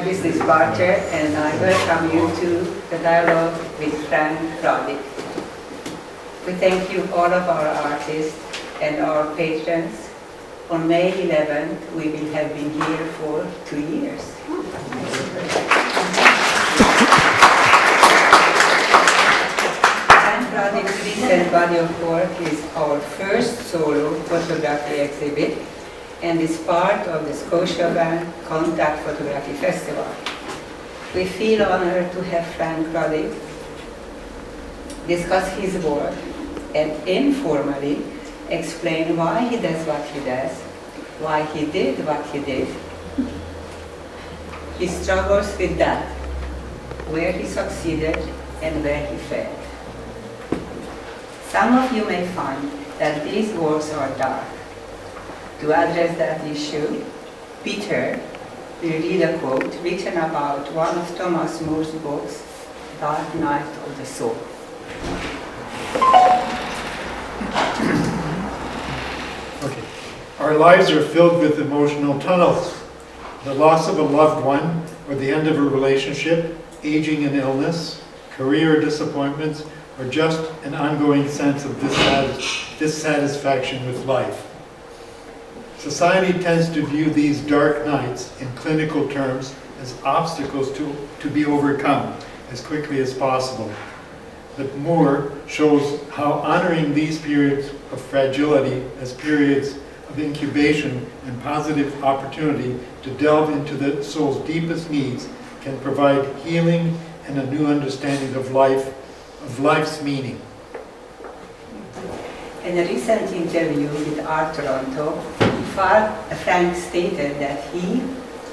This is Barter, and I welcome you to the dialogue with Frank Rodick. We thank you, all of our artists and our patrons. On May 11th, we will have been here for 2 years. Frank Rodick's recent body of work is our first solo photography exhibit, and is part of the Scotiabank Contact Photography Festival. We feel honored to have Frank Rodick discuss his work and informally explain why he does what he does, why he did what he did. He struggles with that, where he succeeded and where he failed. Some of you may find that these works are dark. To address that issue, Peter will read a quote written about one of Thomas More's books, Dark Night of the Soul. Okay. Our lives are filled with emotional tunnels. The loss of a loved one, or the end of a relationship, aging and illness, career disappointments, or just an ongoing sense of dissatisfaction with life. Society tends to view these dark nights in clinical terms as obstacles to be overcome as quickly as possible. But Moore shows how honoring these periods of fragility as periods of incubation and positive opportunity to delve into the soul's deepest needs can provide healing and a new understanding of life, of life's meaning. In a recent interview with Art Toronto, Frank stated that he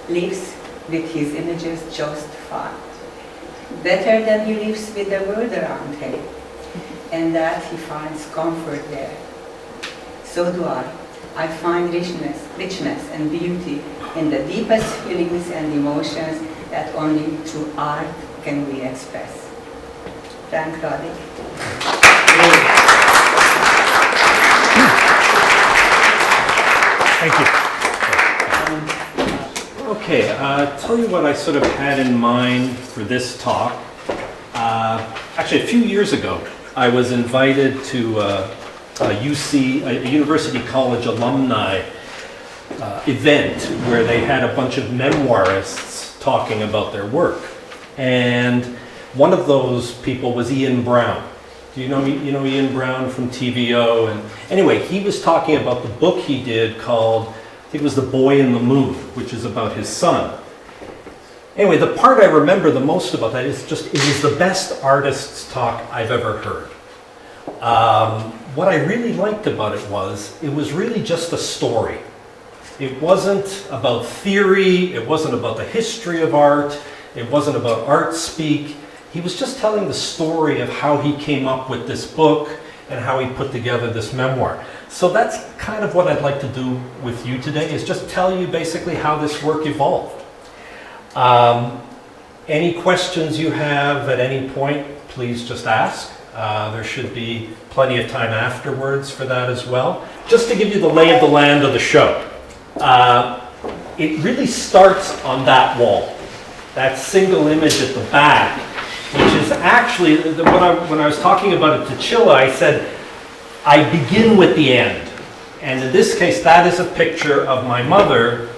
lives with his images just fine, better than he lives with the world around him, and that he finds comfort there. So do I. I find richness and beauty in the deepest feelings and emotions that only through art can we express. Frank Rodick. Thank you. Okay, tell you what I sort of had in mind for this talk. Actually, a few years ago, I was invited to a University College alumni event where they had a bunch of memoirists talking about their work. And one of those people was Ian Brown. Do you know Ian Brown from TVO? And anyway, he was talking about the book he did called, I think it was The Boy in the Moon, which is about his son. Anyway, the part I remember the most about that is just, it was the best artist's talk I've ever heard. What I really liked about it was really just a story. It wasn't about theory, it wasn't about the history of art, it wasn't about art speak. He was just telling the story of how he came up with this book and how he put together this memoir. So that's kind of what I'd like to do with you today, is just tell you basically how this work evolved. Any questions you have at any point, please just ask. There should be plenty of time afterwards for that as well. Just to give you the lay of the land of the show. It really starts on that wall, that single image at the back, which is actually, when I was talking about it to Chilla, I said, I begin with the end. And in this case, that is a picture of my mother,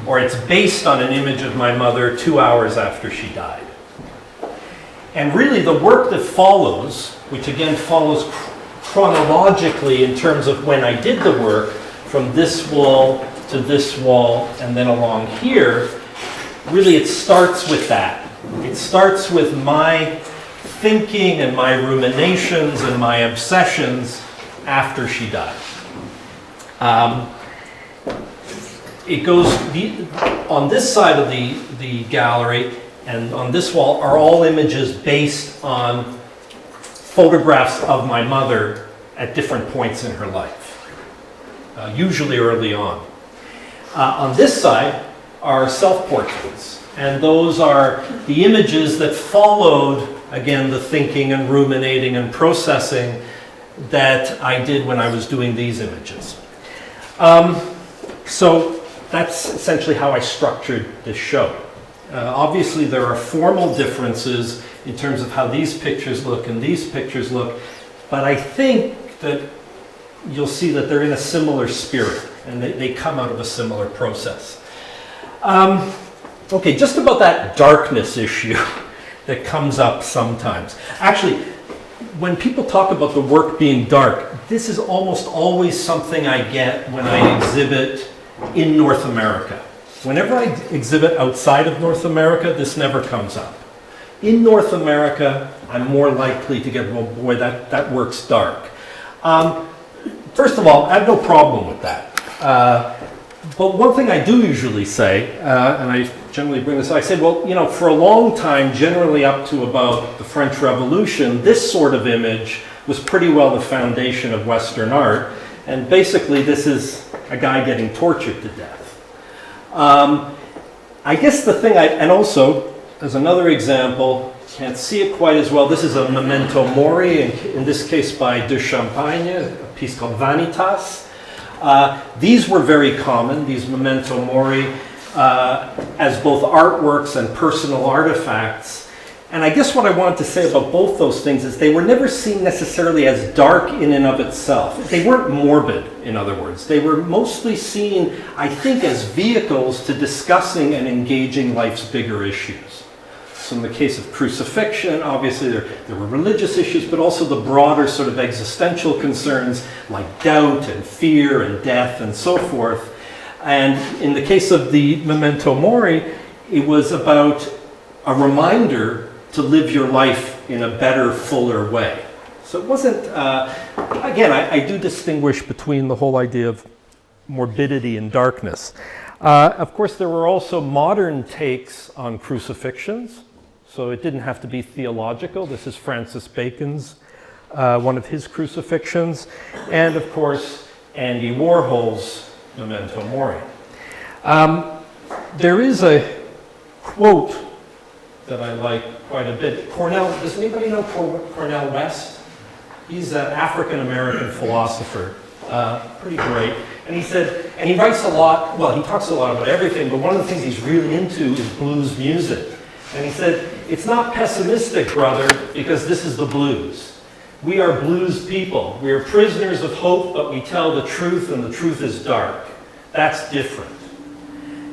or it's based on an image of my mother 2 hours after she died. And really the work that follows, which again follows chronologically in terms of when I did the work, from this wall to this wall and then along here, really it starts with that. It starts with my thinking and my ruminations and my obsessions after she died. It goes on this side of the gallery and on this wall are all images based on photographs of my mother at different points in her life, usually early on. On this side are self-portraits, and those are the images that followed, again, the thinking and ruminating and processing that I did when I was doing these images. So that's essentially how I structured this show. Obviously, there are formal differences in terms of how these pictures look and these pictures look, but I think that you'll see that they're in a similar spirit, and they come out of a similar process. Okay, just about that darkness issue that comes up sometimes. Actually, when people talk about the work being dark, this is almost always something I get when I exhibit in North America. Whenever I exhibit outside of North America, this never comes up. In North America, I'm more likely to get, well, boy, that work's dark. First of all, I have no problem with that. But one thing I do usually say, and I generally bring this up, I say, well, you know, for a long time, generally up to about the French Revolution, this sort of image was pretty well the foundation of Western art. And basically, this is a guy getting tortured to death. I guess the thing and also, as another example, can't see it quite as well, this is a memento mori, in this case by de Champagne, a piece called Vanitas. These were very common, these memento mori, as both artworks and personal artifacts. And I guess what I wanted to say about both those things is they were never seen necessarily as dark in and of itself. They weren't morbid, in other words. They were mostly seen, I think, as vehicles to discussing and engaging life's bigger issues. So in the case of crucifixion, obviously there were religious issues, but also the broader sort of existential concerns like doubt and fear and death and so forth. And in the case of the memento mori, it was about a reminder to live your life in a better, fuller way. So it wasn't, again, I do distinguish between the whole idea of morbidity and darkness. Of course, there were also modern takes on crucifixions, so it didn't have to be theological. This is Francis Bacon's, one of his crucifixions, and of course, Andy Warhol's Memento Mori. There is a quote that I like quite a bit. Cornell, does anybody know Cornell West? He's an African-American philosopher, pretty great. And he said, and he writes a lot, well, he talks a lot about everything, but one of the things he's really into is blues music. And he said, it's not pessimistic, brother, because this is the blues. We are blues people. We are prisoners of hope, but we tell the truth, and the truth is dark. That's different.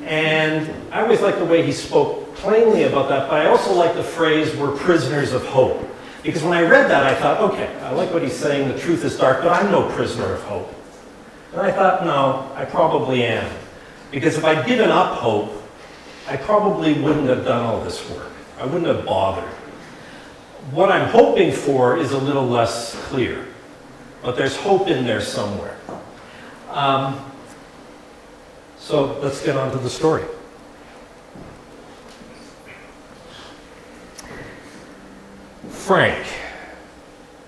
And I always like the way he spoke plainly about that, but I also like the phrase, we're prisoners of hope. Because when I read that, I thought, okay, I like what he's saying, the truth is dark, but I'm no prisoner of hope. And I thought, no, I probably am. Because if I'd given up hope, I probably wouldn't have done all this work. I wouldn't have bothered. What I'm hoping for is a little less clear, but there's hope in there somewhere. So let's get on to the story. Frank.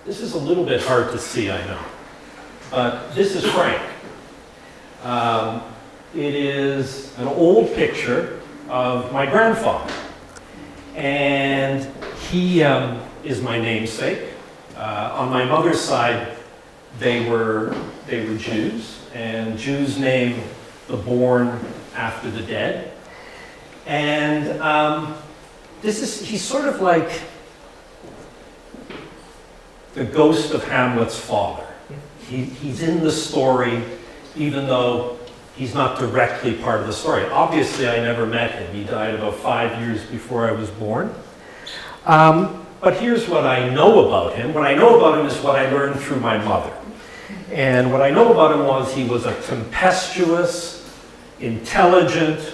This is a little bit hard to see, I know. But this is Frank. It is an old picture of my grandfather. And he is my namesake. On my mother's side, they were Jews, and Jews name the born after the dead. And he's sort of like the ghost of Hamlet's father. He's in the story, even though he's not directly part of the story. Obviously, I never met him. He died about 5 years before I was born. But here's what I know about him. What I know about him is what I learned through my mother. And what I know about him was he was a tempestuous, intelligent,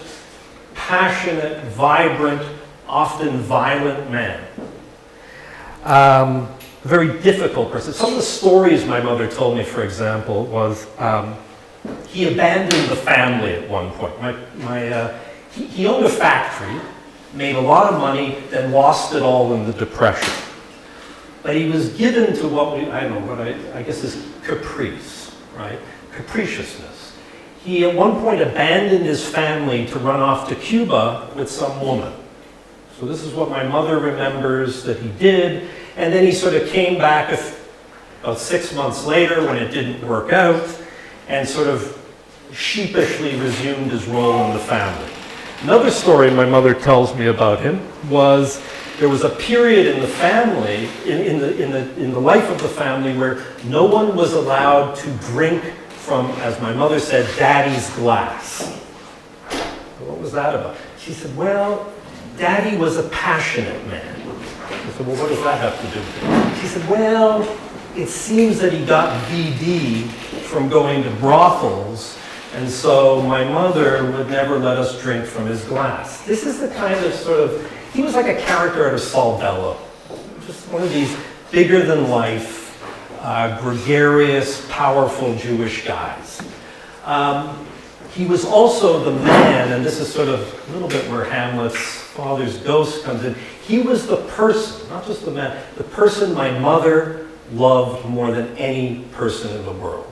passionate, vibrant, often violent man. A very difficult person. Some of the stories my mother told me, for example, was he abandoned the family at one point. He owned a factory, made a lot of money, then lost it all in the Depression. But he was given to I guess is caprice, right? Capriciousness. He at one point abandoned his family to run off to Cuba with some woman. So this is what my mother remembers that he did. And then he sort of came back about 6 months later when it didn't work out and sort of sheepishly resumed his role in the family. Another story my mother tells me about him was there was a period in the family, in the life of the family, where no one was allowed to drink from, as my mother said, Daddy's glass. What was that about? She said, well, Daddy was a passionate man. I said, well, what does that have to do with it? She said, well, it seems that he got VD from going to brothels, and so my mother would never let us drink from his glass. This is the kind of sort of, he was like a character out of Saul Bellow. Just one of these bigger than life, gregarious, powerful Jewish guys. He was also the man, and this is sort of a little bit where Hamlet's father's ghost comes in. He was the person, not just the man, the person my mother loved more than any person in the world.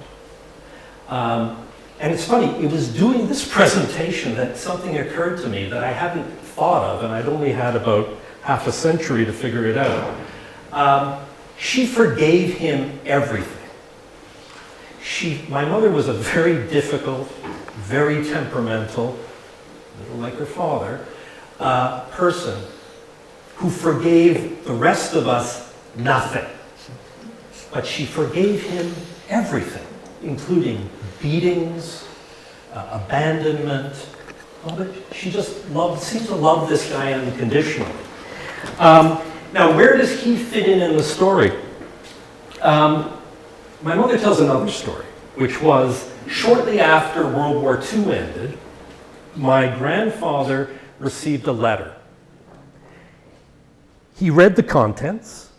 And it's funny, it was doing this presentation that something occurred to me that I hadn't thought of, and I'd only had about half a century to figure it out. She forgave him everything. My mother was a very difficult, very temperamental, a little like her father, person who forgave the rest of us nothing. But she forgave him everything, including beatings, abandonment. But she just seemed to love this guy unconditionally. Now, where does he fit in the story? My mother tells another story, which was shortly after World War II ended, my grandfather received a letter. He read the contents,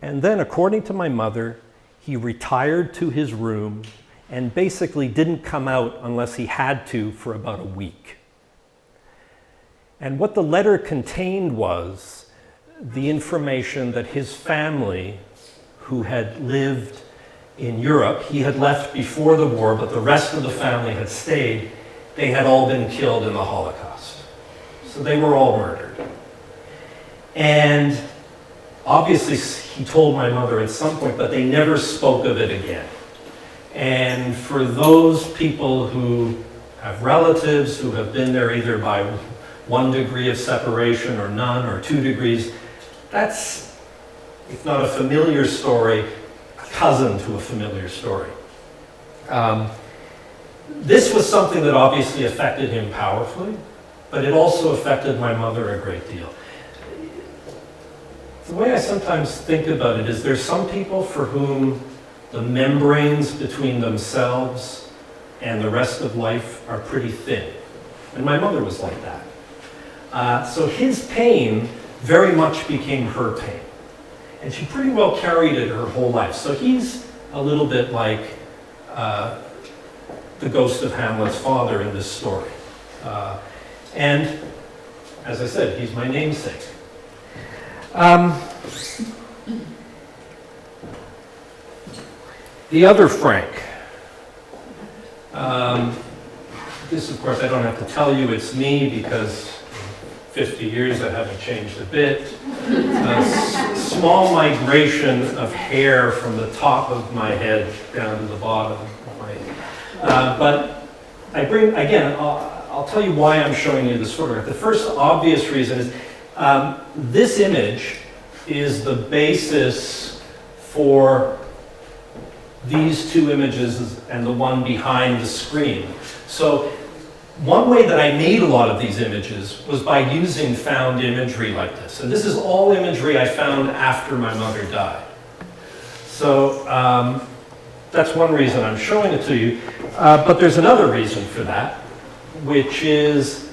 and then, according to my mother, he retired to his room and basically didn't come out unless he had to for about a week. And what the letter contained was the information that his family, who had lived in Europe, he had left before the war, but the rest of the family had stayed, they had all been killed in the Holocaust. So they were all murdered. And obviously he told my mother at some point, but they never spoke of it again. And for those people who have relatives who have been there either by 1 degree of separation or none or 2 degrees, that's, if not a familiar story, a cousin to a familiar story. This was something that obviously affected him powerfully, but it also affected my mother a great deal. The way I sometimes think about it is there's some people for whom the membranes between themselves and the rest of life are pretty thin. And my mother was like that. So his pain very much became her pain. And she pretty well carried it her whole life. So he's a little bit like the ghost of Hamlet's father in this story. And as I said, he's my namesake. The other Frank. This, of course, I don't have to tell you, it's me because 50 years I haven't changed a bit. A small migration of hair from the top of my head down to the bottom of my head. But I bring, again, I'll tell you why I'm showing you this photograph. The first obvious reason is this image is the basis for these two images and the one behind the screen. So one way that I made a lot of these images was by using found imagery like this. And this is all imagery I found after my mother died. So that's one reason I'm showing it to you. But there's another reason for that, which is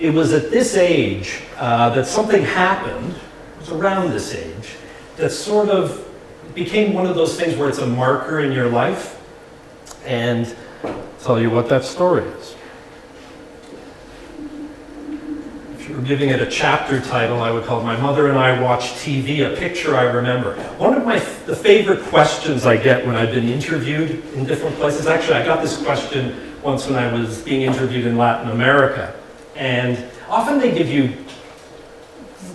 it was at this age that something happened, it was around this age, that sort of became one of those things where it's a marker in your life. And I'll tell you what that story is. If you were giving it a chapter title, I would call it My Mother and I Watch TV, A Picture I Remember. One of the favorite questions I get when I've been interviewed in different places, actually I got this question once when I was being interviewed in Latin America. And often they give you,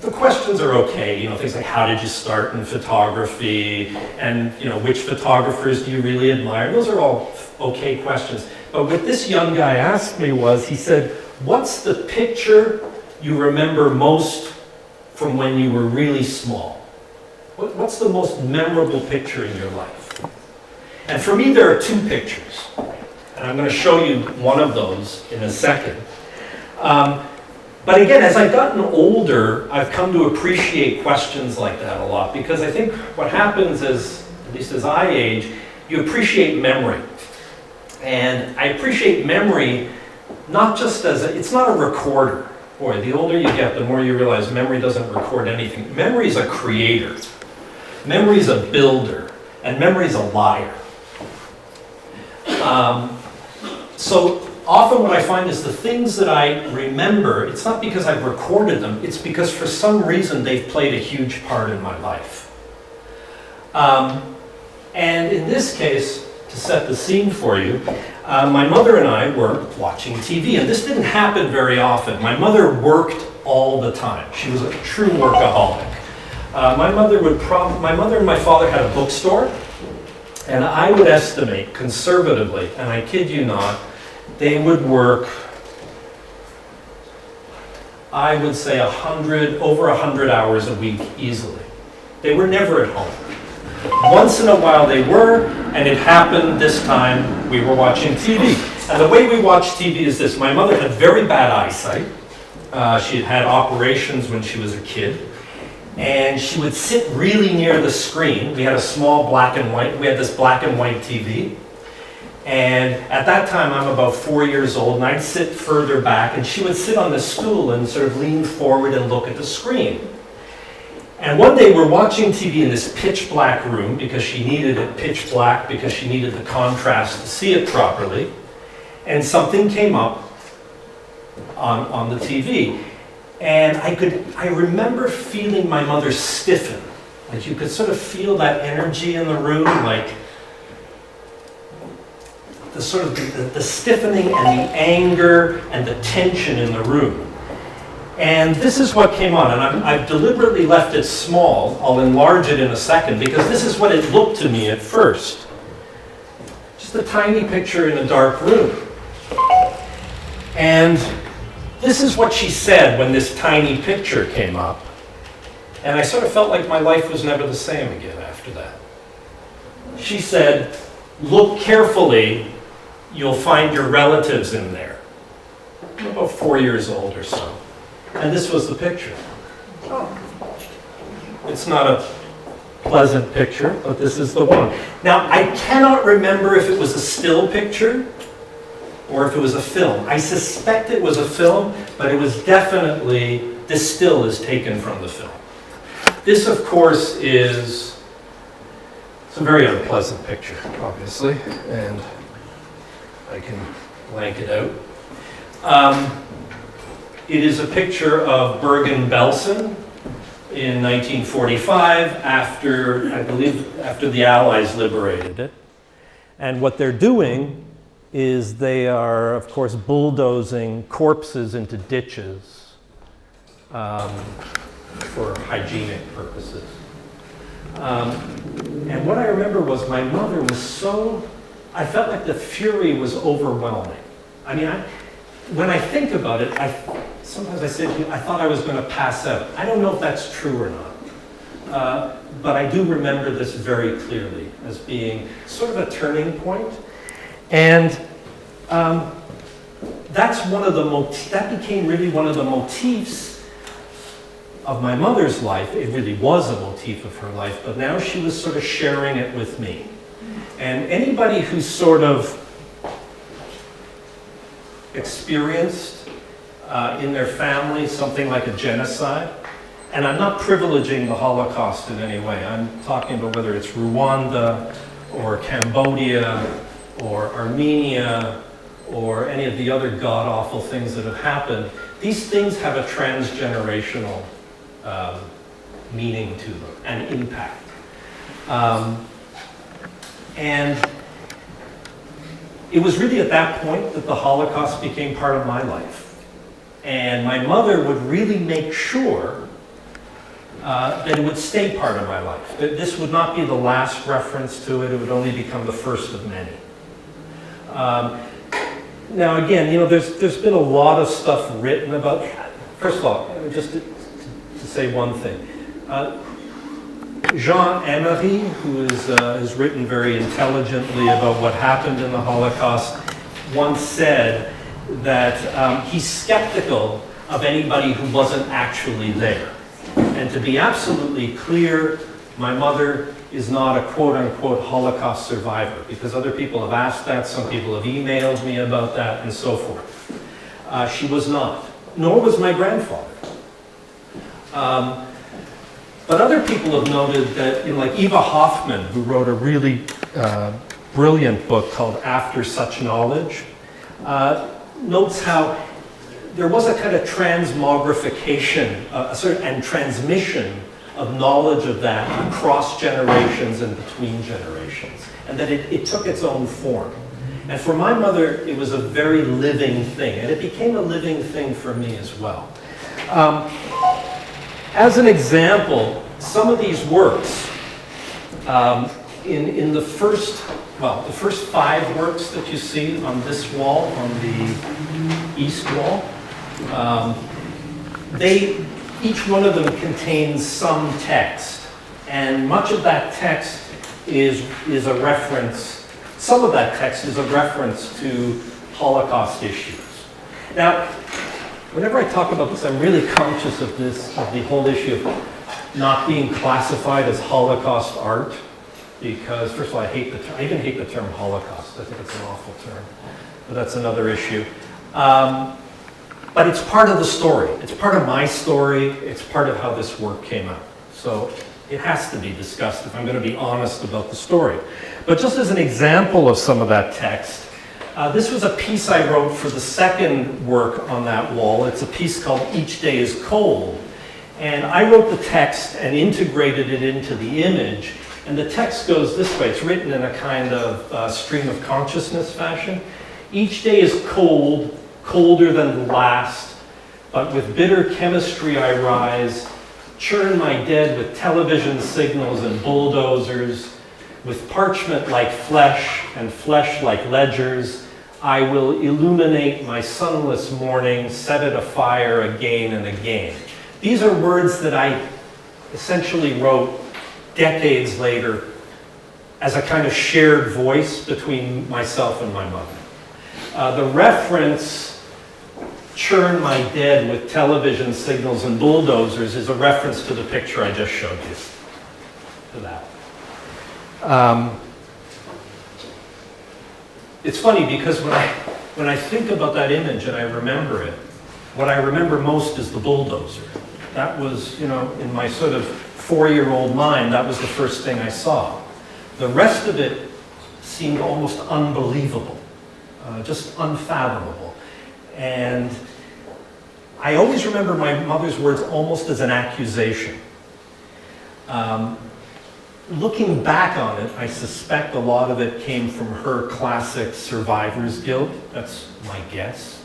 the questions are okay, things like how did you start in photography, and which photographers do you really admire? Those are all okay questions. But what this young guy asked me was, he said, what's the picture you remember most from when you were really small? What's the most memorable picture in your life? And for me, there are two pictures. And I'm going to show you one of those in a second. But again, as I've gotten older, I've come to appreciate questions like that a lot, because I think what happens is, at least as I age, you appreciate memory. And I appreciate memory not just as it's not a recorder. Boy, the older you get, the more you realize memory doesn't record anything. Memory is a creator. Memory is a builder. And memory is a liar. So often what I find is the things that I remember, it's not because I've recorded them, it's because for some reason they've played a huge part in my life. And in this case, to set the scene for you, my mother and I were watching TV, and this didn't happen very often. My mother worked all the time. She was a true workaholic. My mother and my father had a bookstore, and I would estimate conservatively, and I kid you not, they would work, I would say over 100 hours a week easily. They were never at home. Once in a while they were, and it happened this time we were watching TV. And the way we watch TV is this. My mother had very bad eyesight. She had had operations when she was a kid. And she would sit really near the screen. We had a small we had this black and white TV. And at that time, I'm about 4 years old, and I'd sit further back, and she would sit on the stool and sort of lean forward and look at the screen. And one day we're watching TV in this pitch black room, because she needed it pitch black, because she needed the contrast to see it properly. And something came up on the TV. And I remember feeling my mother stiffen. Like you could sort of feel that energy in the room, like the sort of the stiffening and the anger and the tension in the room. And this is what came on, and I've deliberately left it small. I'll enlarge it in a second, because this is what it looked to me at first. Just a tiny picture in a dark room. And this is what she said when this tiny picture came up. And I sort of felt like my life was never the same again after that. She said, "Look carefully, you'll find your relatives in there." I'm about 4 years old or so. And this was the picture. It's not a pleasant picture, but this is the one. Now, I cannot remember if it was a still picture or if it was a film. I suspect it was a film, but it was definitely, this still is taken from the film. This, of course, it's a very unpleasant picture, obviously, and I can blank it out. It is a picture of Bergen-Belsen in 1945, I believe after the Allies liberated it. And what they're doing is they are, of course, bulldozing corpses into ditches for hygienic purposes. And what I remember was my mother was I felt like the fury was overwhelming. I mean, when I think about it, sometimes I say, I thought I was going to pass out. I don't know if that's true or not. But I do remember this very clearly as being sort of a turning point. And that became really one of the motifs of my mother's life. It really was a motif of her life, but now she was sort of sharing it with me. And anybody who's sort of experienced in their family something like a genocide, and I'm not privileging the Holocaust in any way. I'm talking about whether it's Rwanda or Cambodia or Armenia or any of the other god-awful things that have happened. These things have a transgenerational meaning to them and impact. And it was really at that point that the Holocaust became part of my life. And my mother would really make sure that it would stay part of my life. That this would not be the last reference to it, it would only become the first of many. Now again, there's been a lot of stuff written about. First of all, just to say one thing, Jean Emery, who has written very intelligently about what happened in the Holocaust, once said that he's skeptical of anybody who wasn't actually there. And to be absolutely clear, my mother is not a quote-unquote Holocaust survivor, because other people have asked that, some people have emailed me about that, and so forth. She was not, nor was my grandfather. But other people have noted that, like Eva Hoffman, who wrote a really brilliant book called After Such Knowledge, notes how there was a kind of transmogrification and transmission of knowledge of that across generations and between generations, and that it took its own form. And for my mother, it was a very living thing, and it became a living thing for me as well. As an example, some of these works, in the first 5 works that you see on this wall, on the east wall, each one of them contains some text, and much of that text is a reference, some of that text is a reference to Holocaust issues. Now, whenever I talk about this, I'm really conscious of the whole issue of not being classified as Holocaust art, because first of all, I even hate the term Holocaust. I think it's an awful term, but that's another issue. But it's part of the story. It's part of my story. It's part of how this work came out. So it has to be discussed if I'm going to be honest about the story. But just as an example of some of that text, this was a piece I wrote for the second work on that wall. It's a piece called Each Day is Cold. And I wrote the text and integrated it into the image. And the text goes this way. It's written in a kind of stream of consciousness fashion. Each day is cold, colder than the last, but with bitter chemistry I rise, churn my dead with television signals and bulldozers, with parchment like flesh and flesh like ledgers, I will illuminate my sunless morning, set it afire again and again. These are words that I essentially wrote decades later as a kind of shared voice between myself and my mother. The reference, churn my dead with television signals and bulldozers, is a reference to the picture I just showed you, to that. It's funny because when I think about that image and I remember it, what I remember most is the bulldozer. That was, in my sort of 4-year-old mind, that was the first thing I saw. The rest of it seemed almost unbelievable, just unfathomable. And I always remember my mother's words almost as an accusation. Looking back on it, I suspect a lot of it came from her classic survivor's guilt. That's my guess.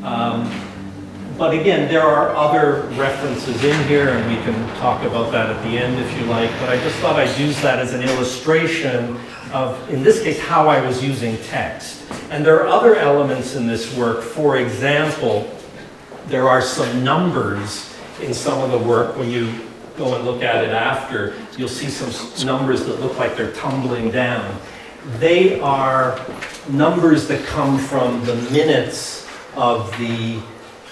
But again, there are other references in here, and we can talk about that at the end if you like, but I just thought I'd use that as an illustration of, in this case, how I was using text. And there are other elements in this work. For example, there are some numbers in some of the work. When you go and look at it after, you'll see some numbers that look like they're tumbling down. They are numbers that come from the minutes of the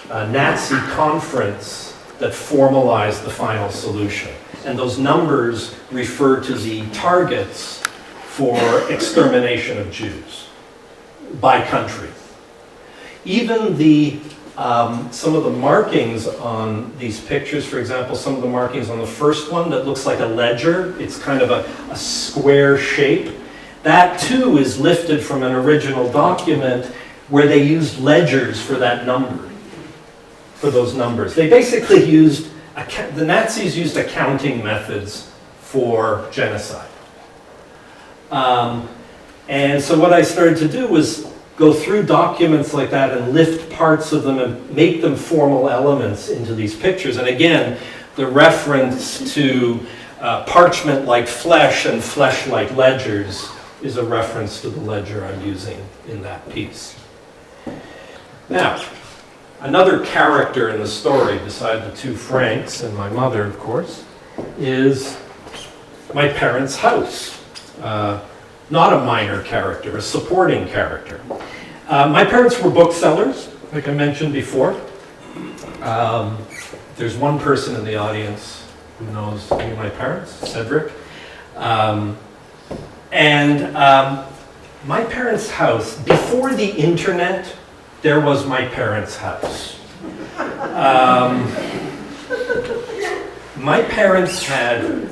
Nazi conference that formalized the final solution. And those numbers refer to the targets for extermination of Jews by country. Even some of the markings on these pictures, for example, some of the markings on the first one that looks like a ledger, it's kind of a square shape. That too is lifted from an original document where they used ledgers for that number, for those numbers. They basically used, the Nazis used accounting methods for genocide. And so what I started to do was go through documents like that and lift parts of them and make them formal elements into these pictures. And again, the reference to parchment like flesh and flesh like ledgers is a reference to the ledger I'm using in that piece. Now, another character in the story, beside the two Franks and my mother, of course, is my parents' house. Not a minor character, a supporting character. My parents were booksellers, like I mentioned before. There's one person in the audience who knows me, my parents, Cedric. My parents' house, before the internet, there was my parents' house. My parents had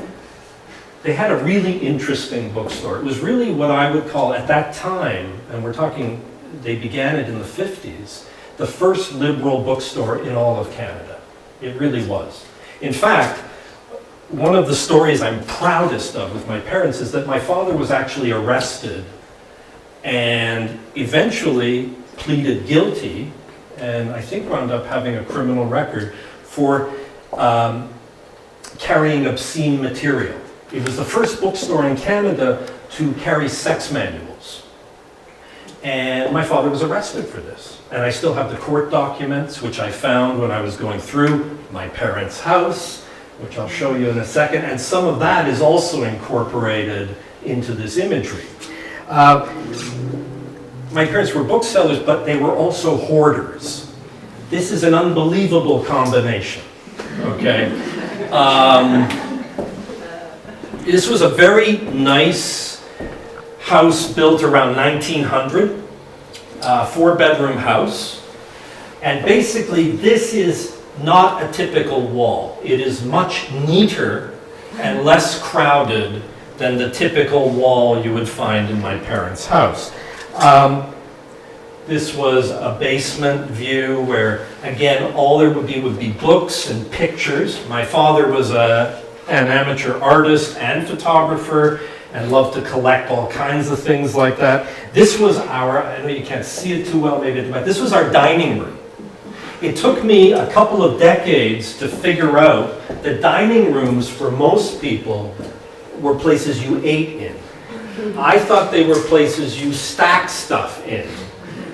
a really interesting bookstore. It was really what I would call, at that time, and we're talking, they began it in the 50s, the first liberal bookstore in all of Canada. It really was. In fact, one of the stories I'm proudest of with my parents is that my father was actually arrested and eventually pleaded guilty, and I think wound up having a criminal record for carrying obscene material. It was the first bookstore in Canada to carry sex manuals. And my father was arrested for this. And I still have the court documents, which I found when I was going through my parents' house, which I'll show you in a second. And some of that is also incorporated into this imagery. My parents were booksellers, but they were also hoarders. This is an unbelievable combination, okay? This was a very nice house built around 1900, 4-bedroom house. And basically, this is not a typical wall. It is much neater and less crowded than the typical wall you would find in my parents' house. This was a basement view where, again, all there would be books and pictures. My father was an amateur artist and photographer and loved to collect all kinds of things like that. This was I know you can't see it too well maybe, but this was our dining room. It took me a couple of decades to figure out that dining rooms for most people were places you ate in. I thought they were places you stacked stuff in.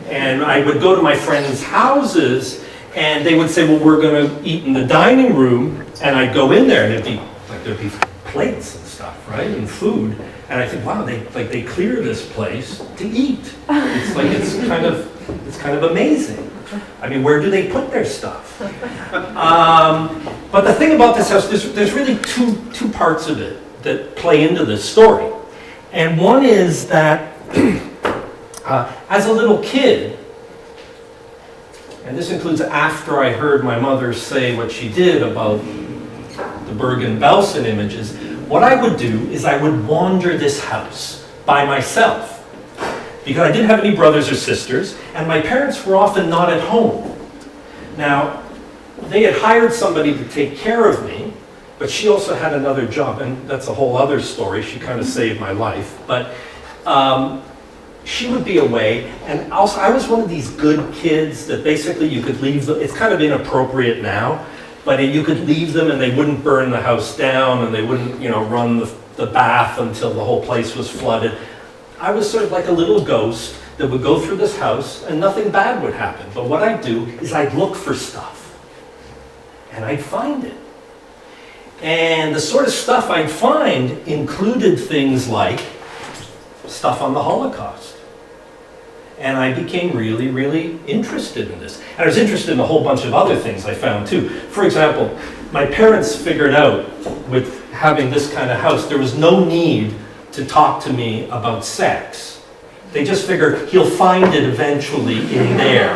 And I would go to my friends' houses and they would say, well, we're going to eat in the dining room. And I'd go in there and there'd be plates and stuff, right? And food. And I think, wow, they clear this place to eat. It's kind of amazing. I mean, where do they put their stuff? But the thing about this house, there's really two parts of it that play into this story. And one is that as a little kid, and this includes after I heard my mother say what she did about the Bergen-Belsen images, what I would do is I would wander this house by myself. Because I didn't have any brothers or sisters, and my parents were often not at home. Now, they had hired somebody to take care of me, but she also had another job, and that's a whole other story. She kind of saved my life. But she would be away, and also I was one of these good kids that basically you could leave them. It's kind of inappropriate now, but you could leave them and they wouldn't burn the house down, and they wouldn't, run the bath until the whole place was flooded. I was sort of like a little ghost that would go through this house and nothing bad would happen. But what I'd do is I'd look for stuff and I'd find it. And the sort of stuff I'd find included things like stuff on the Holocaust. And I became really, really interested in this. And I was interested in a whole bunch of other things I found too. For example, my parents figured out with having this kind of house, there was no need to talk to me about sex. They just figured he'll find it eventually in there.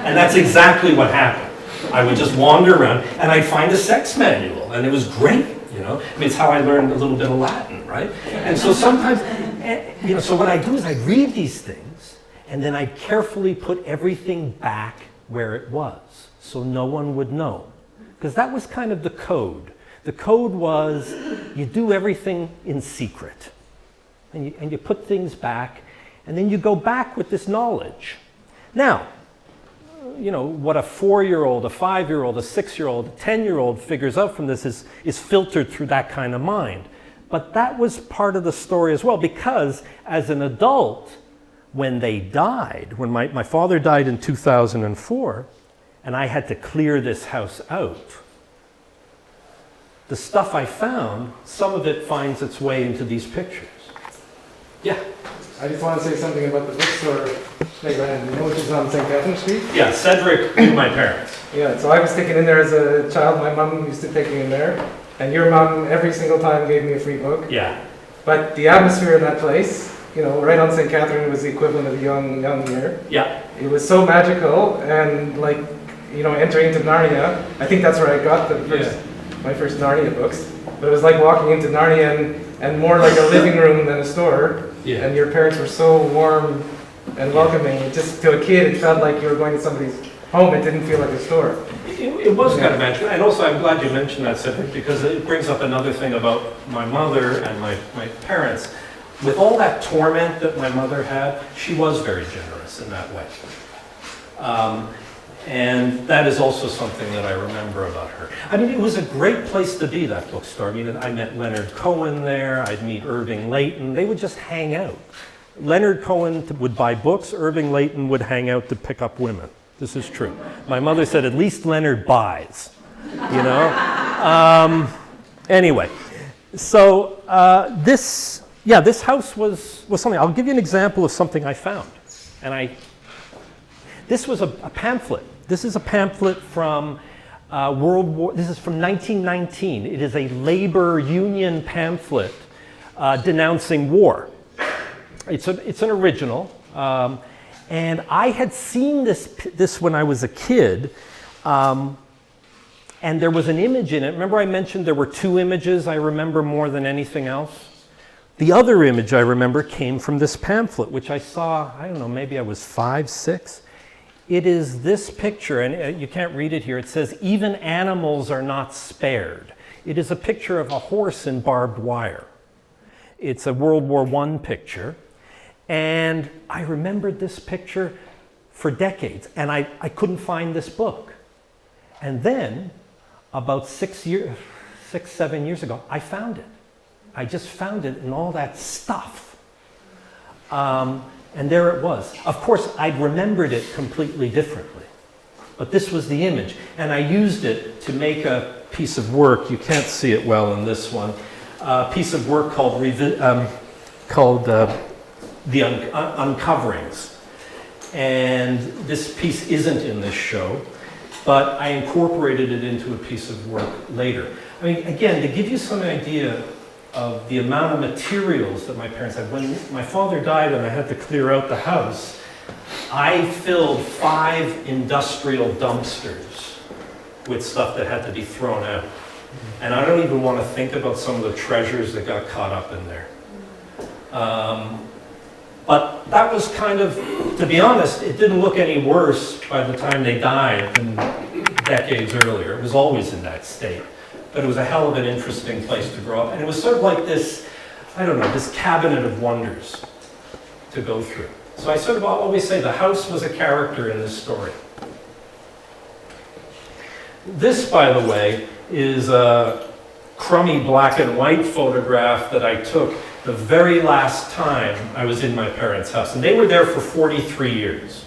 And that's exactly what happened. I would just wander around and I'd find a sex manual, and it was great, I mean, it's how I learned a little bit of Latin, right? And so sometimes, so what I do is I'd read these things and then I'd carefully put everything back where it was so no one would know. Because that was kind of the code. The code was you do everything in secret. And you put things back, and then you go back with this knowledge. Now, what a 4-year-old, a 5-year-old, a 6-year-old, a 10-year-old figures out from this is filtered through that kind of mind. But that was part of the story as well, because as an adult, when they died, when my father died in 2004, and I had to clear this house out, the stuff I found, some of it finds its way into these pictures. Yeah? I just want to say something about the bookstore playground, you know, which is on St. Catherine Street. Yeah, Cedric knew my parents. Yeah, so I was taken in there as a child. My mum used to take me in there. And your mum every single time gave me a free book. Yeah. But the atmosphere in that place, you know, right on St. Catherine was the equivalent of a young year. Yeah. It was so magical and like, you know, entering into Narnia. I think that's where I got my first Narnia books. But it was like walking into Narnia and more like a living room than a store. Yeah. And your parents were so warm and welcoming. Just to a kid, it felt like you were going to somebody's home. It didn't feel like a store. It was kind of magical. And also, I'm glad you mentioned that, Cedric, because it brings up another thing about my mother and my parents. With all that torment that my mother had, she was very generous in that way. And that is also something that I remember about her. I mean, it was a great place to be, that bookstore. I mean, I met Leonard Cohen there. I'd meet Irving Layton. They would just hang out. Leonard Cohen would buy books. Irving Layton would hang out to pick up women. This is true. My mother said, at least Leonard buys, you know? Anyway, so this house was something. I'll give you an example of something I found. And this was a pamphlet. This is a pamphlet from this is from 1919. It is a labor union pamphlet denouncing war. It's an original. And I had seen this when I was a kid, and there was an image in it. Remember I mentioned there were two images I remember more than anything else? The other image I remember came from this pamphlet, which I saw, I don't know, maybe I was 5, 6. It is this picture, and you can't read it here. It says, "Even animals are not spared." It is a picture of a horse in barbed wire. It's a World War I picture. And I remembered this picture for decades, and I couldn't find this book. And then, about 6, 7 years ago, I found it. I just found it in all that stuff. And there it was. Of course, I'd remembered it completely differently. But this was the image. And I used it to make a piece of work. You can't see it well in this one. A piece of work called The Uncoverings. And this piece isn't in this show, but I incorporated it into a piece of work later. I mean, again, to give you some idea of the amount of materials that my parents had. When my father died and I had to clear out the house, I filled 5 industrial dumpsters with stuff that had to be thrown out. And I don't even want to think about some of the treasures that got caught up in there. But that was kind of, to be honest, it didn't look any worse by the time they died than decades earlier. It was always in that state. But it was a hell of an interesting place to grow up. And it was sort of like this, I don't know, this cabinet of wonders to go through. So I sort of always say the house was a character in this story. This, by the way, is a crummy black and white photograph that I took the very last time I was in my parents' house. And they were there for 43 years.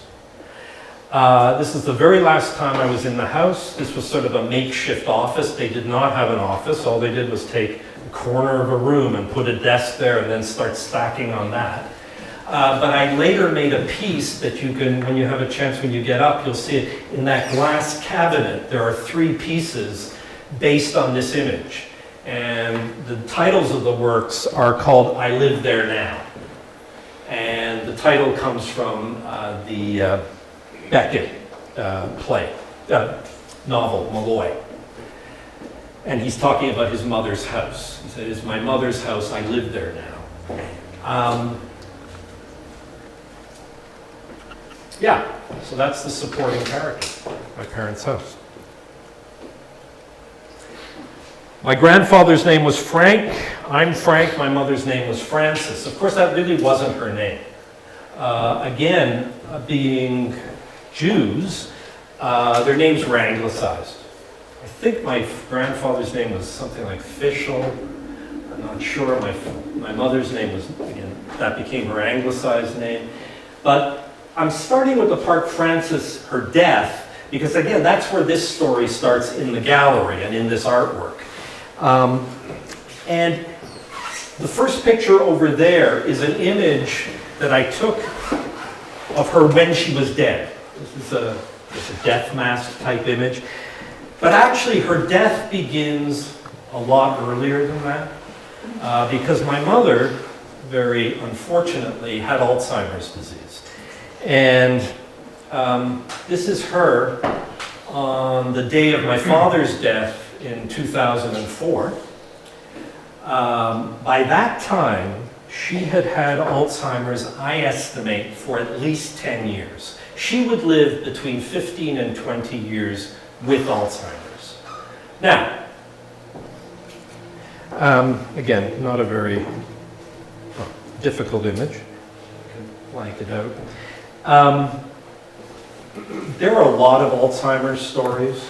This is the very last time I was in the house. This was sort of a makeshift office. They did not have an office. All they did was take a corner of a room and put a desk there and then start stacking on that. But I later made a piece that you can, when you have a chance, when you get up, you'll see it. In that glass cabinet, there are 3 pieces based on this image. And the titles of the works are called I Live There Now. And the title comes from the Beckett novel, Malloy. And he's talking about his mother's house. He said, "It's my mother's house, I live there now." Yeah, so that's the supporting character, my parents' house. My grandfather's name was Frank. I'm Frank. My mother's name was Frances. Of course, that really wasn't her name. Again, being Jews, their names were anglicized. I think my grandfather's name was something like Fischel. I'm not sure. My mother's name was, again, that became her anglicized name. But I'm starting with the part Frances, her death, because again, that's where this story starts in the gallery and in this artwork. And the first picture over there is an image that I took of her when she was dead. This is a death mask type image. But actually her death begins a lot earlier than that, because my mother, very unfortunately, had Alzheimer's disease. And this is her on the day of my father's death in 2004. By that time, she had had Alzheimer's, I estimate, for at least 10 years. She would live between 15 and 20 years with Alzheimer's. Now, again, not a very difficult image. I can blank it out. There are a lot of Alzheimer's stories,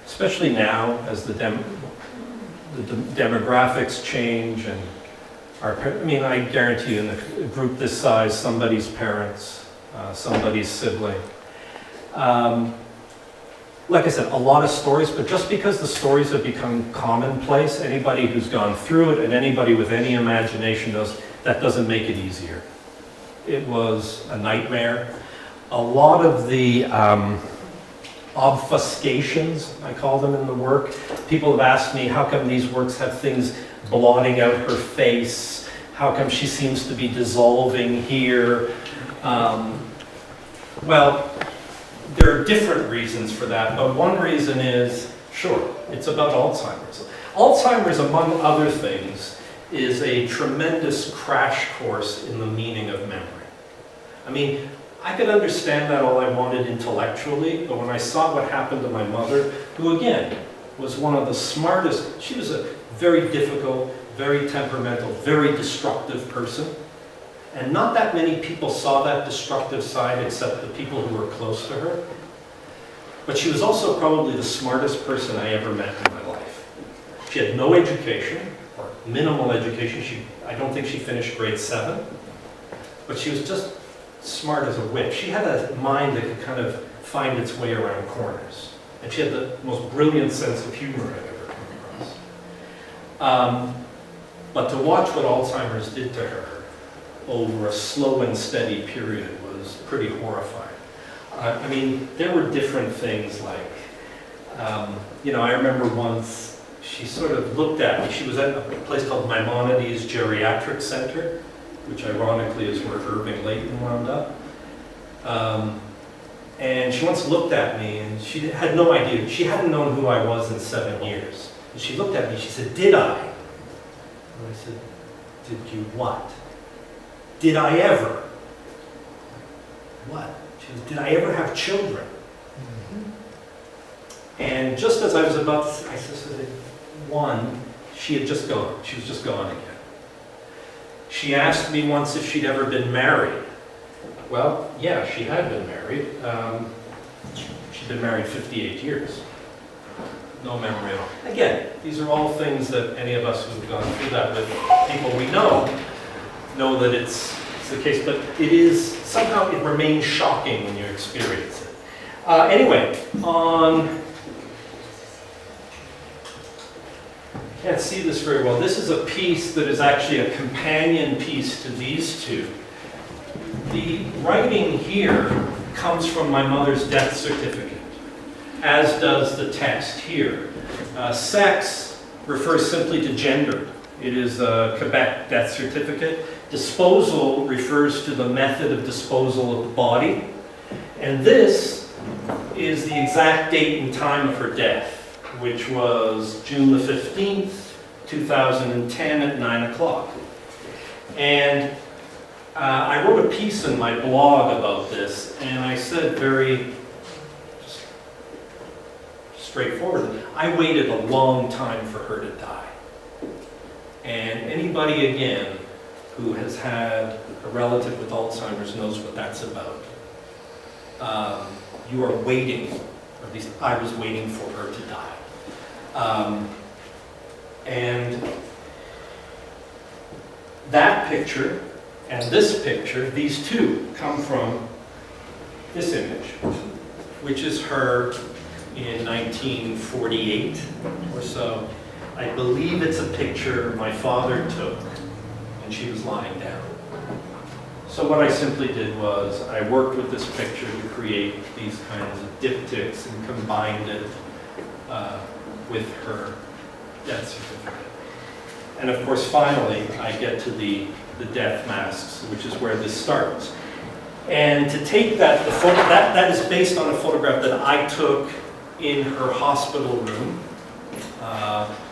especially now as the demographics change and I guarantee you in a group this size, somebody's parents, somebody's sibling. Like I said, a lot of stories, but just because the stories have become commonplace, anybody who's gone through it and anybody with any imagination knows that doesn't make it easier. It was a nightmare. A lot of the obfuscations, I call them in the work, people have asked me, how come these works have things blotting out her face? How come she seems to be dissolving here? Well, there are different reasons for that, but one reason is, sure, it's about Alzheimer's. Alzheimer's, among other things, is a tremendous crash course in the meaning of memory. I mean, I could understand that all I wanted intellectually, but when I saw what happened to my mother, who again, was one of the smartest, she was a very difficult, very temperamental, very destructive person. And not that many people saw that destructive side except the people who were close to her. But she was also probably the smartest person I ever met in my life. She had no education, or minimal education. I don't think she finished grade 7. But she was just smart as a whip. She had a mind that could kind of find its way around corners. And she had the most brilliant sense of humor I've ever come across. But to watch what Alzheimer's did to her over a slow and steady period was pretty horrifying. I mean, there were different things like, I remember once she sort of looked at me. She was at a place called Maimonides Geriatric Center, which ironically is where Irving Layton wound up. And she once looked at me and she had no idea. She hadn't known who I was in 7 years. And she looked at me and she said, "Did I?" And I said, "Did you what?" "Did I ever?" "What?" She said, "Did I ever have children?" And just as I was about to say, I said, one, she had just gone. She was just gone again. She asked me once if she'd ever been married. Well, yeah, she had been married. She'd been married 58 years. No memory at all. Again, these are all things that any of us who've gone through that with people we know that it's the case, but it is, somehow it remains shocking when you experience it. Anyway, can't see this very well. This is a piece that is actually a companion piece to these two. The writing here comes from my mother's death certificate, as does the text here. Sex refers simply to gender. It is a Quebec death certificate. Disposal refers to the method of disposal of the body. And this is the exact date and time of her death, which was June the 15th, 2010 at 9 o'clock. And I wrote a piece in my blog about this, and I said very straightforward, I waited a long time for her to die. And anybody, again, who has had a relative with Alzheimer's knows what that's about. You are waiting, or at least I was waiting for her to die. And that picture And this picture, these two, come from this image, which is her in 1948 or so. I believe it's a picture my father took when she was lying down. So what I simply did was I worked with this picture to create these kinds of diptychs and combined it with her death certificate. And of course, finally, I get to the death masks, which is where this starts. And to take that, that is based on a photograph that I took in her hospital room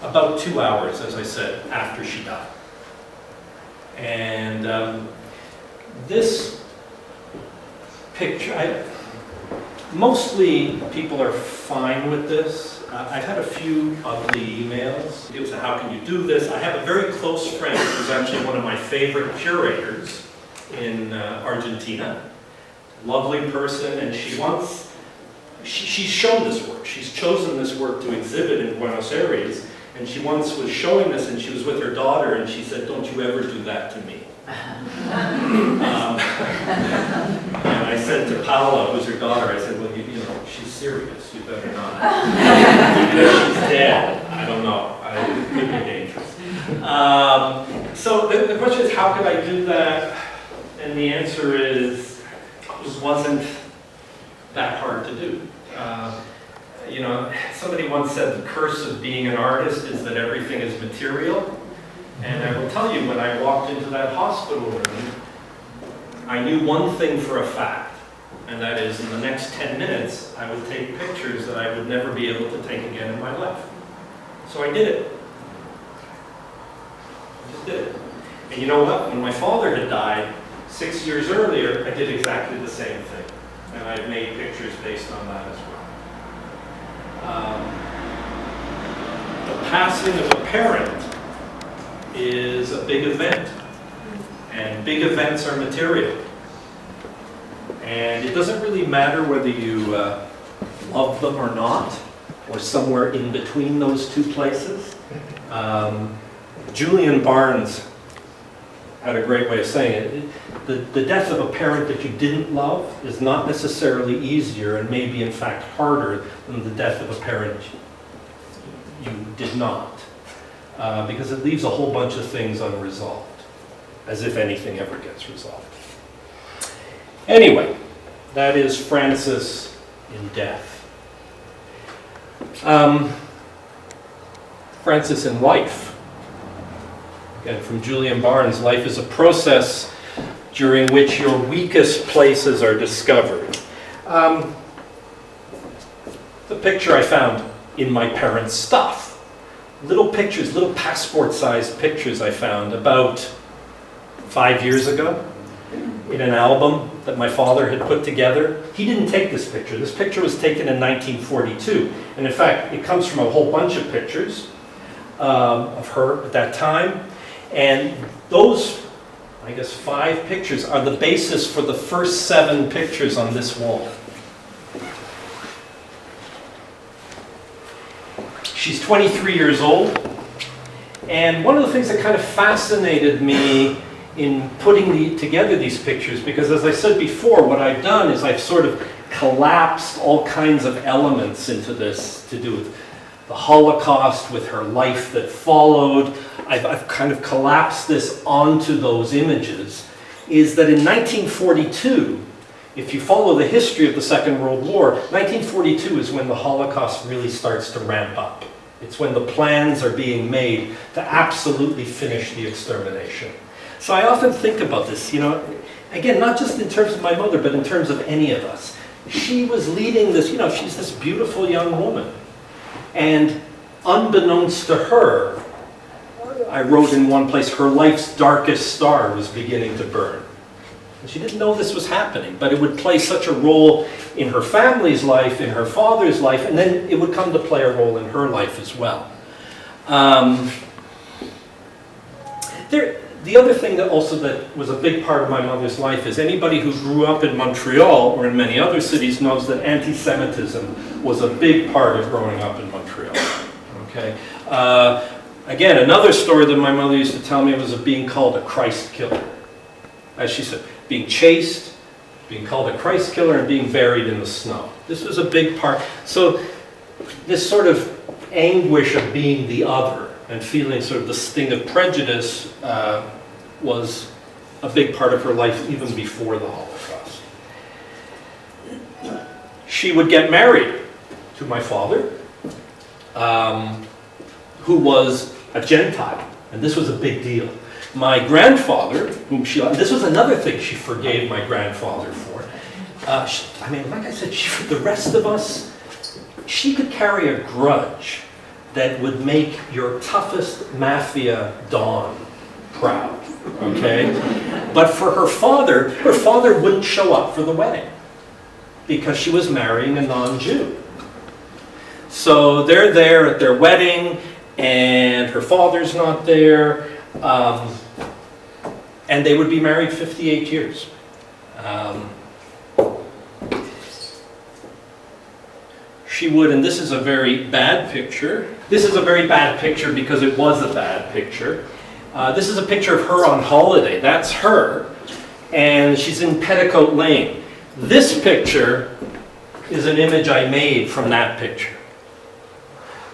about 2 hours, as I said, after she died. And this picture, mostly people are fine with this. I've had a few ugly emails. It was a, how can you do this? I have a very close friend who's actually one of my favorite curators in Argentina. Lovely person, and she wants, she's shown this work. She's chosen this work to exhibit in Buenos Aires, and she once was showing this, and she was with her daughter, and she said, "Don't you ever do that to me." And I said to Paula, who's her daughter, I said, "Well, you know, she's serious. You better not." Even if she's dead, I don't know. It could be dangerous. So the question is, how could I do that? And the answer is, it wasn't that hard to do. You know, somebody once said the curse of being an artist is that everything is material. And I will tell you, when I walked into that hospital room, I knew one thing for a fact, and that is in the next 10 minutes, I would take pictures that I would never be able to take again in my life. So I did it. I just did it. And you know what? When my father had died 6 years earlier, I did exactly the same thing. And I've made pictures based on that as well. The passing of a parent is a big event. And big events are material. And it doesn't really matter whether you love them or not, or somewhere in between those two places. Julian Barnes had a great way of saying it. The death of a parent that you didn't love is not necessarily easier, and maybe in fact harder, than the death of a parent you did not. Because it leaves a whole bunch of things unresolved, as if anything ever gets resolved. Anyway, that is Francis in death. Francis in life. Again, from Julian Barnes, life is a process during which your weakest places are discovered. The picture I found in my parents' stuff. Little pictures, little passport-sized pictures I found about 5 years ago in an album that my father had put together. He didn't take this picture. This picture was taken in 1942. And in fact, it comes from a whole bunch of pictures of her at that time. And those, I guess, 5 pictures are the basis for the first 7 pictures on this wall. She's 23 years old, and one of the things that kind of fascinated me in putting together these pictures, because as I said before, what I've done is I've sort of collapsed all kinds of elements into this to do with the Holocaust, with her life that followed. I've kind of collapsed this onto those images, is that in 1942, if you follow the history of the Second World War, 1942 is when the Holocaust really starts to ramp up. It's when the plans are being made to absolutely finish the extermination. So I often think about this, you know, again, not just in terms of my mother, but in terms of any of us. She was leading this, you know, she's this beautiful young woman. And unbeknownst to her, I wrote in one place, her life's darkest star was beginning to burn. And she didn't know this was happening, but it would play such a role in her family's life, in her father's life, and then it would come to play a role in her life as well. The other thing that was a big part of my mother's life is anybody who grew up in Montreal or in many other cities knows that anti-Semitism was a big part of growing up in Montreal. Okay. Again, another story that my mother used to tell me was of being called a Christ killer. as she said, being chased, being called a Christ killer, and being buried in the snow. This was a big part. So this sort of anguish of being the other and feeling sort of the sting of prejudice was a big part of her life even before the Holocaust. She would get married to my father, who was a Gentile, and this was a big deal. My grandfather, whom this was another thing she forgave my grandfather for. I mean, like I said, for the rest of us, she could carry a grudge that would make your toughest mafia don proud, okay? But for her father wouldn't show up for the wedding because she was marrying a non-Jew. So they're there at their wedding, and her father's not there, and they would be married 58 years. She would, and this is a very bad picture. This is a very bad picture because it was a bad picture. This is a picture of her on holiday. That's her, and she's in Petticoat Lane. This picture is an image I made from that picture.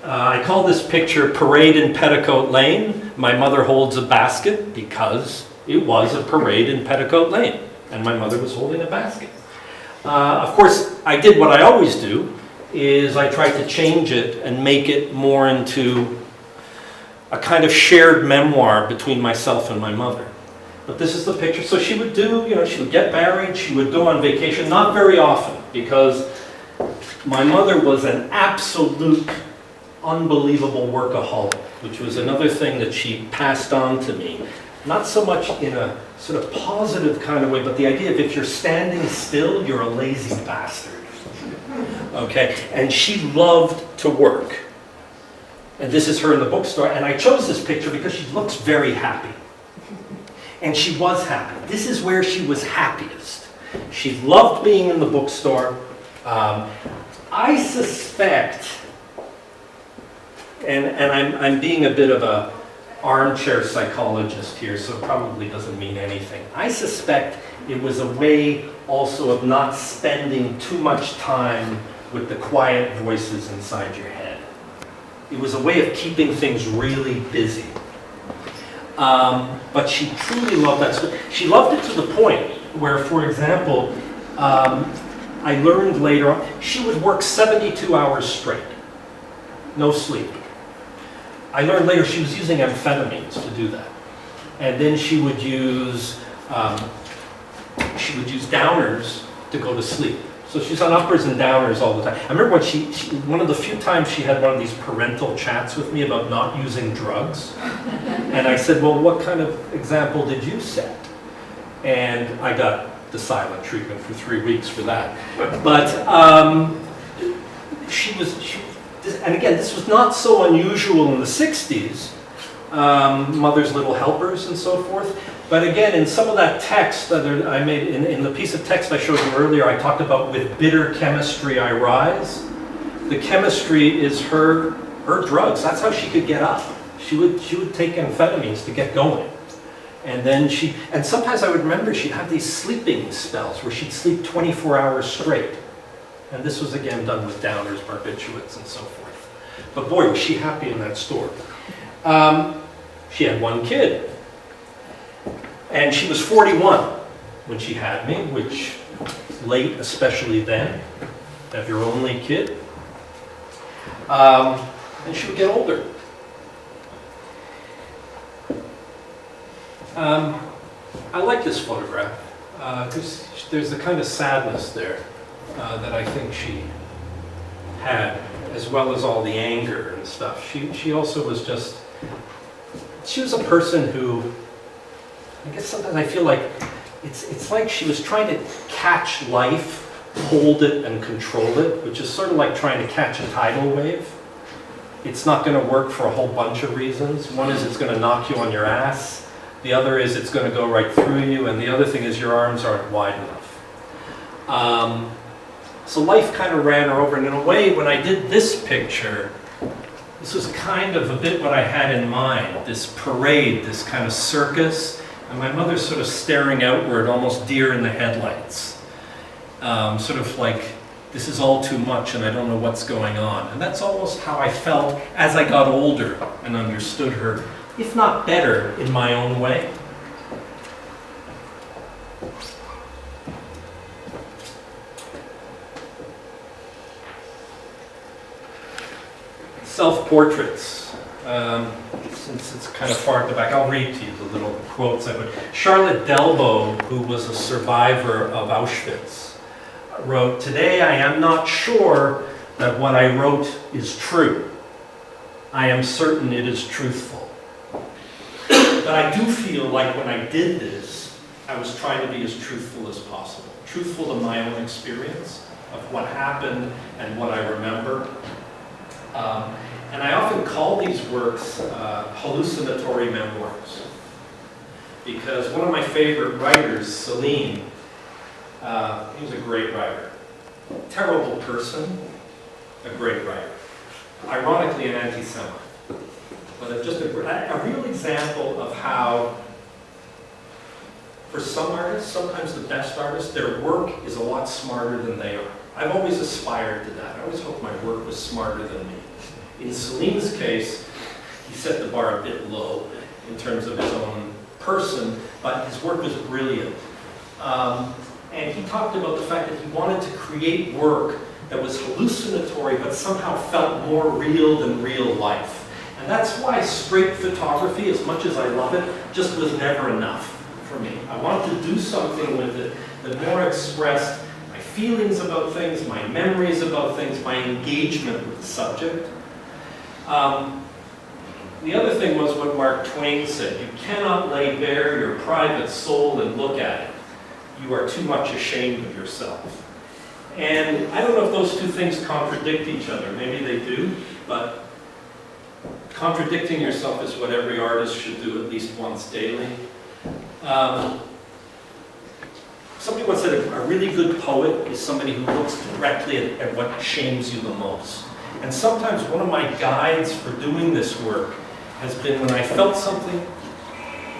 I call this picture Parade in Petticoat Lane. My mother holds a basket because it was a parade in Petticoat Lane, and my mother was holding a basket. Of course, I did what I always do, is I tried to change it and make it more into a kind of shared memoir between myself and my mother. But this is the picture. So she would do, she would get married, she would go on vacation, not very often, because my mother was an absolute, unbelievable workaholic, which was another thing that she passed on to me. Not so much in a sort of positive kind of way, but the idea of if you're standing still, you're a lazy bastard. Okay, and she loved to work. And this is her in the bookstore, and I chose this picture because she looks very happy. And she was happy. This is where she was happiest. She loved being in the bookstore. I suspect, and I'm being a bit of a armchair psychologist here, so it probably doesn't mean anything. I suspect it was a way also of not spending too much time with the quiet voices inside your head. It was a way of keeping things really busy. But she truly loved that stuff. She loved it to the point where, for example, I learned later on, she would work 72 hours straight, no sleep. I learned later she was using amphetamines to do that. And then she would use downers to go to sleep. So she's on uppers and downers all the time. I remember when she one of the few times she had one of these parental chats with me about not using drugs. And I said, well, what kind of example did you set? And I got the silent treatment for 3 weeks for that. But and again, this was not so unusual in the 60s, Mother's Little Helpers and so forth. But again, in some of that text that I made, in the piece of text I showed you earlier, I talked about with bitter chemistry I rise. The chemistry is her drugs. That's how she could get up. She would take amphetamines to get going. And then and sometimes I would remember she'd have these sleeping spells where she'd sleep 24 hours straight. And this was again done with downers, barbiturates, and so forth. But boy, was she happy in that store. She had one kid. And she was 41 when she had me, which late, especially then, to have your only kid. And she would get older. I like this photograph because there's a kind of sadness there that I think she had, as well as all the anger and stuff. She also was she was a person who, I guess sometimes I feel like it's like she was trying to catch life, hold it and control it, which is sort of like trying to catch a tidal wave. It's not going to work for a whole bunch of reasons. One is it's going to knock you on your ass. The other is it's going to go right through you. And the other thing is your arms aren't wide enough. So life kind of ran her over. And in a way, when I did this picture, this was kind of a bit what I had in mind. This parade, this kind of circus. and my mother's sort of staring outward, almost deer in the headlights. Sort of like, this is all too much and I don't know what's going on. And that's almost how I felt as I got older and understood her, if not better, in my own way. Self-portraits. Since it's kind of far at the back, I'll read to you the little quotes I would. Charlotte Delbo, who was a survivor of Auschwitz, wrote, "Today I am not sure that what I wrote is true. I am certain it is truthful. But I do feel like when I did this, I was trying to be as truthful as possible. Truthful to my own experience of what happened and what I remember. And I often call these works hallucinatory memoirs. Because one of my favorite writers, Celine, he was a great writer. Terrible person, a great writer. Ironically an anti-Semite. But just a real example of how, for some artists, sometimes the best artists, their work is a lot smarter than they are. I've always aspired to that. I always hoped my work was smarter than me. In Celine's case, he set the bar a bit low in terms of his own person, but his work was brilliant. And he talked about the fact that he wanted to create work that was hallucinatory but somehow felt more real than real life. And that's why straight photography, as much as I love it, just was never enough for me. I wanted to do something with it that more expressed my feelings about things, my memories about things, my engagement with the subject. The other thing was what Mark Twain said, you cannot lay bare your private soul and look at it. You are too much ashamed of yourself. And I don't know if those two things contradict each other. Maybe they do, but contradicting yourself is what every artist should do at least once daily. Somebody once said a really good poet is somebody who looks directly at what shames you the most. And sometimes one of my guides for doing this work has been when I felt something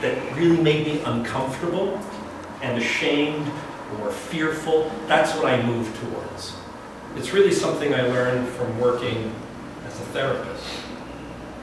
that really made me uncomfortable and ashamed or fearful, that's what I move towards. It's really something I learned from working as a therapist,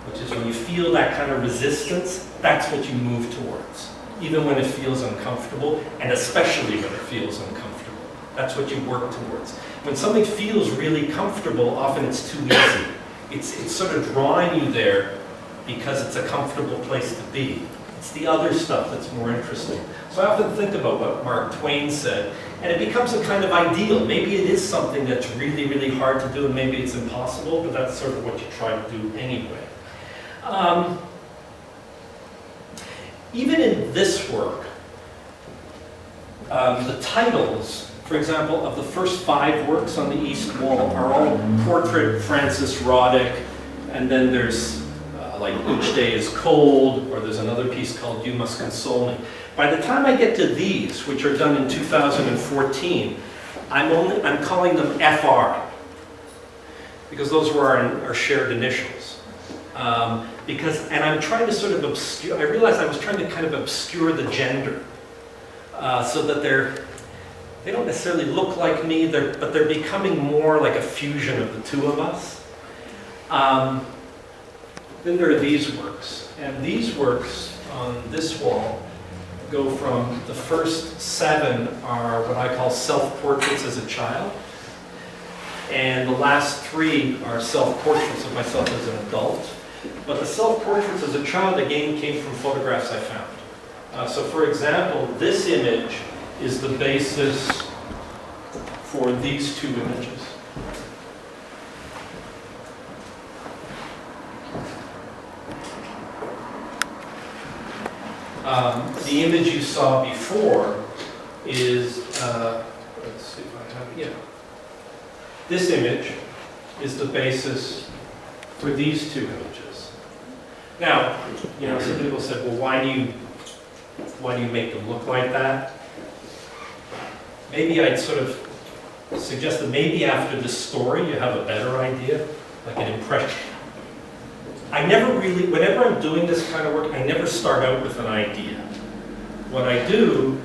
which is when you feel that kind of resistance, that's what you move towards, even when it feels uncomfortable, and especially when it feels uncomfortable. That's what you work towards. When something feels really comfortable, often it's too easy. It's sort of drawing you there because it's a comfortable place to be. It's the other stuff that's more interesting. So I often think about what Mark Twain said, and it becomes a kind of ideal. Maybe it is something that's really, really hard to do, and maybe it's impossible, but that's sort of what you try to do anyway. Even in this work, the titles, for example, of the first 5 works on the east wall are all portrait Frank Rodick, and then there's like Each Day is Cold, or there's another piece called You Must Console Me. By the time I get to these, which are done in 2014, I'm calling them FR, because those were our shared initials. And I'm trying to sort of obscure, I realized I was trying to kind of obscure the gender, so that they don't necessarily look like me, but they're becoming more like a fusion of the two of us. Then there are these works, and these works on this wall go from, the first 7 are what I call self-portraits as a child, and the last 3 are self-portraits of myself as an adult. But the self-portraits as a child, again, came from photographs I found. So for example, this image is the basis for these 2 images. The image you saw before is, let's see if I have, yeah. This image is the basis for these 2 images. Now, some people said, well, why do you make them look like that? Maybe I'd sort of suggest that maybe after this story you have a better idea, like an impression. I never really, whenever I'm doing this kind of work, I never start out with an idea. what I do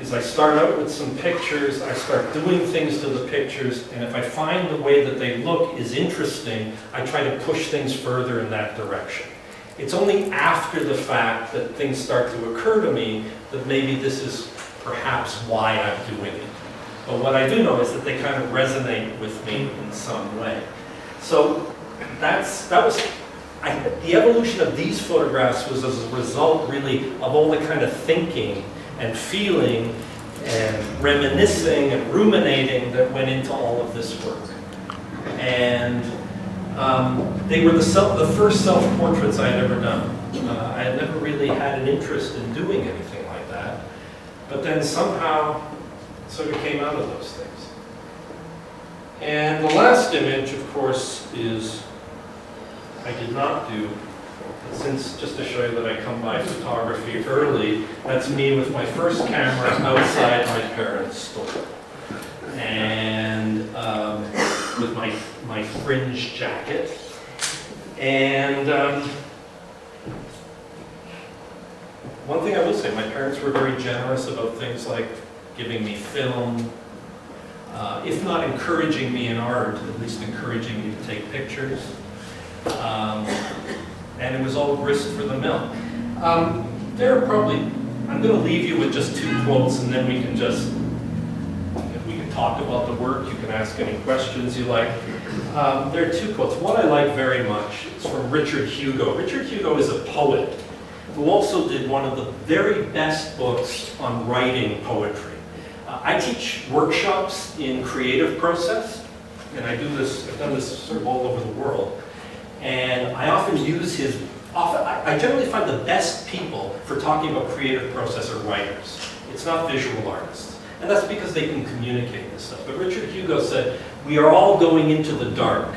is I start out with some pictures, I start doing things to the pictures, and if I find the way that they look is interesting, I try to push things further in that direction. It's only after the fact that things start to occur to me that maybe this is perhaps why I'm doing it. But what I do know is that they kind of resonate with me in some way. So the evolution of these photographs was as a result really of all the kind of thinking and feeling and reminiscing and ruminating that went into all of this work. And they were the first self-portraits I had ever done. I had never really had an interest in doing anything like that, but then somehow it sort of came out of those things. And the last image, of course, is I did not do. Since, just to show you that I come by photography early, that's me with my first camera outside my parents' store. And with my fringe jacket. And one thing I will say, my parents were very generous about things like giving me film, if not encouraging me in art, at least encouraging me to take pictures. And it was all grist for the mill. There are probably, I'm going to leave you with just 2 quotes, and then we can talk about the work. You can ask any questions you like. There are 2 quotes. One I like very much. It's from Richard Hugo. Richard Hugo is a poet who also did one of the very best books on writing poetry. I teach workshops in creative process, and I've done this sort of all over the world. And I often use I generally find the best people for talking about creative process are writers. It's not visual artists. And that's because they can communicate this stuff. But Richard Hugo said, we are all going into the dark.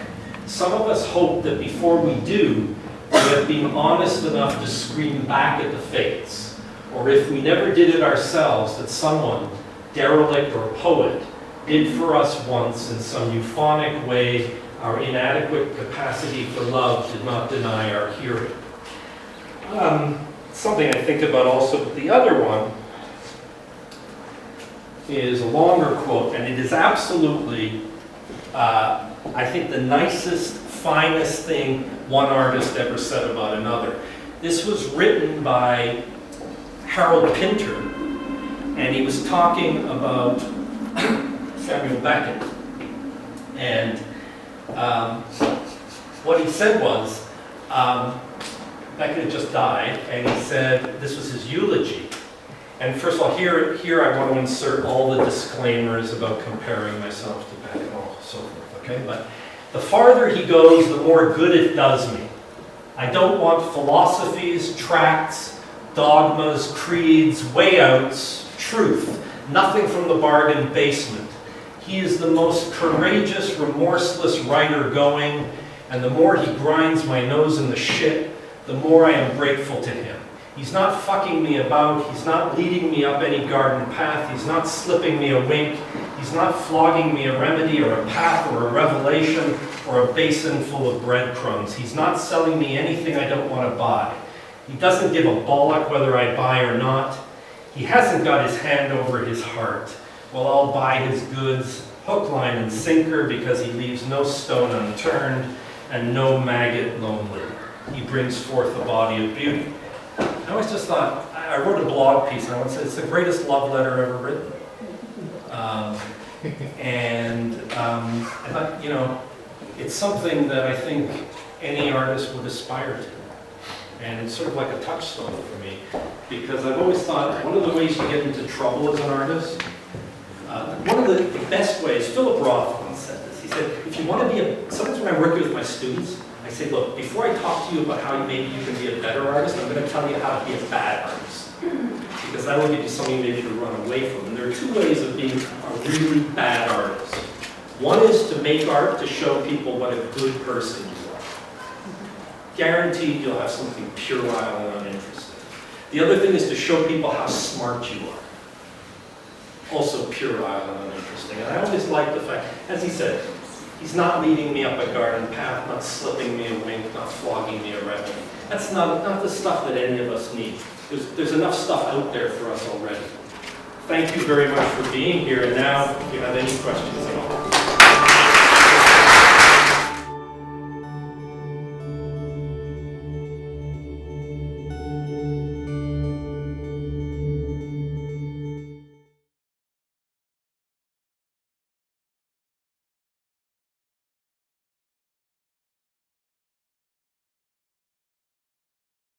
Some of us hope that before we do, we have been honest enough to scream back at the fates. Or if we never did it ourselves, that someone, derelict or poet, did for us once in some euphonic way. Our inadequate capacity for love did not deny our hearing. Something I think about also, but the other one is a longer quote, and it is absolutely, I think, the nicest, finest thing one artist ever said about another. This was written by Harold Pinter, and he was talking about Samuel Beckett. And what he said was, Beckett had just died, and he said this was his eulogy. And first of all, here I want to insert all the disclaimers about comparing myself to Beckett and all so forth, okay? But the farther he goes, the more good it does me. I don't want philosophies, tracts, dogmas, creeds, way-outs, truth, nothing from the bargain basement. He is the most courageous, remorseless writer going, and the more he grinds my nose in the shit, the more I am grateful to him. He's not fucking me about, he's not leading me up any garden path, he's not slipping me a wink, he's not flogging me a remedy or a path or a revelation or a basin full of breadcrumbs. He's not selling me anything I don't want to buy. He doesn't give a bollock whether I buy or not. He hasn't got his hand over his heart. Well, I'll buy his goods, hook, line, and sinker, because he leaves no stone unturned and no maggot lonely. He brings forth a body of beauty. I always just thought, I wrote a blog piece, and I would say it's the greatest love letter ever written. I thought, you know, it's something that I think any artist would aspire to. And it's sort of like a touchstone for me, because I've always thought one of the ways you get into trouble as an artist, one of the best ways, Philip Roth once said this, he said, if you want to be sometimes when I'm working with my students, I say, look, before I talk to you about how maybe you can be a better artist, I'm going to tell you how to be a bad artist. Because that will give you something maybe to run away from. And there are 2 ways of being a really bad artist. One is to make art to show people what a good person you are. Guaranteed you'll have something puerile and uninteresting. The other thing is to show people how smart you are. Also puerile and uninteresting. And I always like the fact, as he said, he's not leading me up a garden path, not slipping me a wink, not flogging me a remedy. That's not the stuff that any of us need. there's enough stuff out there for us already. Thank you very much for being here, and now if you have any questions at all.